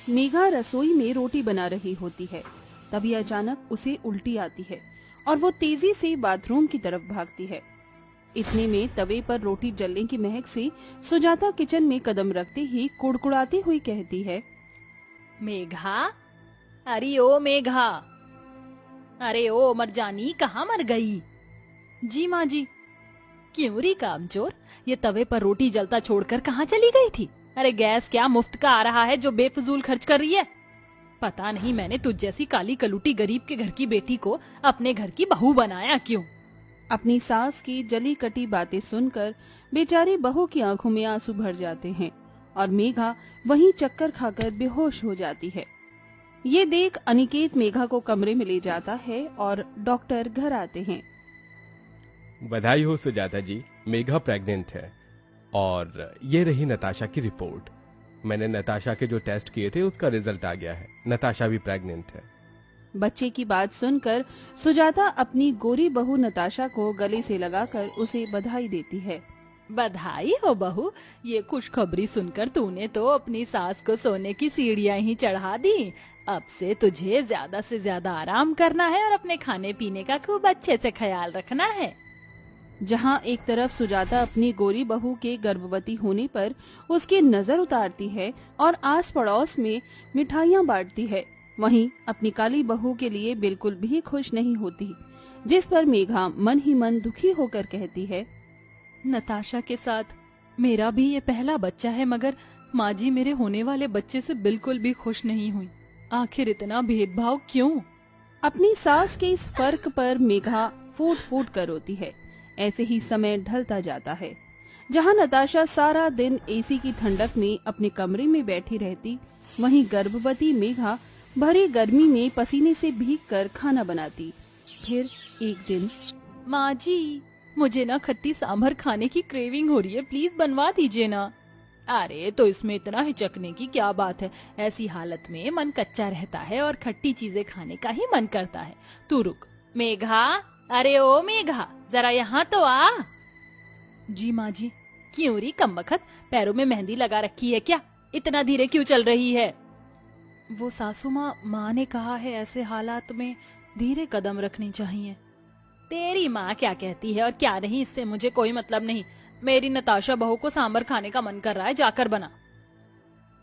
मेघा रसोई में रोटी बना रही होती है। तभी अचानक उसे उल्टी आती है और वो तेजी से बाथरूम की तरफ भागती है। इतने में तवे पर रोटी जलने की महक से सुजाता किचन में कदम रखते ही कुड़कुड़ाती हुई कहती है, मेघा, अरे ओ मेघा, अरे ओ मरजानी, कहाँ मर गई? जी माँ जी। क्यों री कामचोर, ये तवे पर रोटी जलता छोड़कर कहाँ चली गई थी? अरे गैस क्या मुफ्त का आ रहा है जो बेफजूल खर्च कर रही है? पता नहीं मैंने तुझ जैसी काली कलूटी गरीब के घर की बेटी को अपने घर की बहू बनाया क्यों? अपनी सास की जली कटी बातें सुनकर बेचारी बहू की आंखों में आंसू भर जाते हैं और मेघा वहीं चक्कर खाकर बेहोश हो जाती है। ये देख अनिकेत मेघा को कमरे में ले जाता है और डॉक्टर घर आते हैं। बधाई हो सुजाता जी, मेघा प्रेग्नेंट है। और ये रही नताशा की रिपोर्ट। मैंने नताशा के जो टेस्ट किए थे उसका रिजल्ट आ गया है। नताशा भी प्रेग्नेंट है। बच्चे की बात सुनकर सुजाता अपनी गोरी बहू नताशा को गले से लगाकर उसे बधाई देती है। बधाई हो बहू, ये खुशखबरी सुनकर तूने तो अपनी सास को सोने की सीढ़ियां ही चढ़ा दी। अब से तुझे ज्यादा से ज्यादा आराम करना है और अपने खाने पीने का खूब अच्छे से ख्याल रखना है। जहाँ एक तरफ सुजाता अपनी गोरी बहू के गर्भवती होने पर उसकी नजर उतारती है और आस पड़ोस में मिठाइयाँ बांटती है, वहीं अपनी काली बहू के लिए बिल्कुल भी खुश नहीं होती, जिस पर मेघा मन ही मन दुखी होकर कहती है, नताशा के साथ मेरा भी ये पहला बच्चा है, मगर माँ जी मेरे होने वाले बच्चे से बिल्कुल भी खुश नहीं हुई। आखिर इतना भेदभाव क्यों? अपनी सास के इस फर्क पर मेघा फूट फूट कर रोती है। ऐसे ही समय ढलता जाता है। जहाँ नताशा सारा दिन एसी की ठंडक में अपने कमरे में बैठी रहती, वहीं गर्भवती मेघा भरी गर्मी में पसीने से भीगकर खाना बनाती। फिर एक दिन, माँ जी, मुझे ना खट्टी सांभर खाने की क्रेविंग हो रही है, प्लीज बनवा दीजिए ना। अरे तो इसमें इतना हिचकने की क्या बात है? ऐसी हालत में मन कच्चा रहता है और खट्टी चीजें खाने का ही मन करता है। तू रुक। मेघा, अरे ओ मेघा, जरा यहाँ तो आ। जी माँ जी। क्यों री कमबख्त, पैरों में मेहंदी लगा रखी है क्या? इतना धीरे क्यों चल रही है? वो सासू माँ ने कहा है ऐसे हालात में धीरे कदम रखनी चाहिए। तेरी माँ क्या कहती है और क्या नहीं, इससे मुझे कोई मतलब नहीं। मेरी नताशा बहू को सांबर खाने का मन कर रहा है, जाकर बना।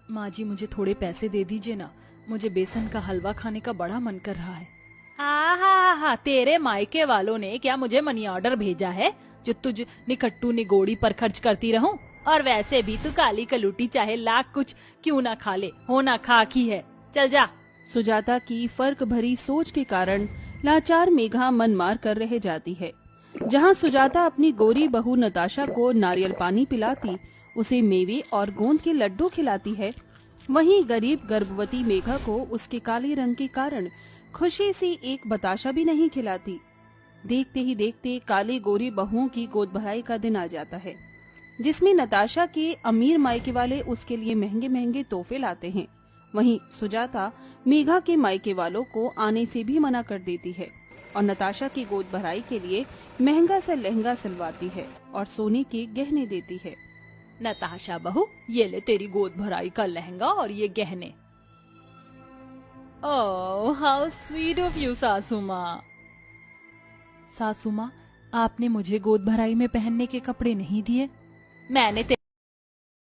माँ जी, मुझे थोड़े पैसे दे दीजिए ना, मुझे बेसन का हलवा खाने का बड़ा मन कर रहा है। हा, तेरे मायके वालों ने क्या मुझे मनी ऑर्डर भेजा है जो तुझ निखट्टू निगोड़ी पर खर्च करती रहूं? और वैसे भी तू काली कलूटी चाहे लाख कुछ क्यों ना खा ले, होना खाक ही है। चल जा। सुजाता की फर्क भरी सोच के कारण लाचार मेघा मन मार कर रह जाती है। जहाँ सुजाता अपनी गोरी बहू नताशा को नारियल पानी पिलाती, उसे मेवे और गोंद के लड्डू खिलाती है, वहीं गरीब गर्भवती मेघा को उसके काले रंग के कारण खुशी से एक बताशा भी नहीं खिलाती। देखते ही देखते काली गोरी बहुओं की गोद भराई का दिन आ जाता है, जिसमें नताशा के अमीर मायके वाले उसके लिए महंगे महंगे तोहफे लाते हैं। वहीं सुजाता मेघा के मायके वालों को आने से भी मना कर देती है और नताशा की गोद भराई के लिए महंगा सा लहंगा सिलवाती है और सोने के गहने देती है। नताशा बहू, ये ले तेरी गोद भराई का लहंगा और ये गहने। ओह, हाउ स्वीट ऑफ यू सासू माँ। सासू माँ, आपने मुझे गोद भराई में पहनने के कपड़े नहीं दिए। मैंने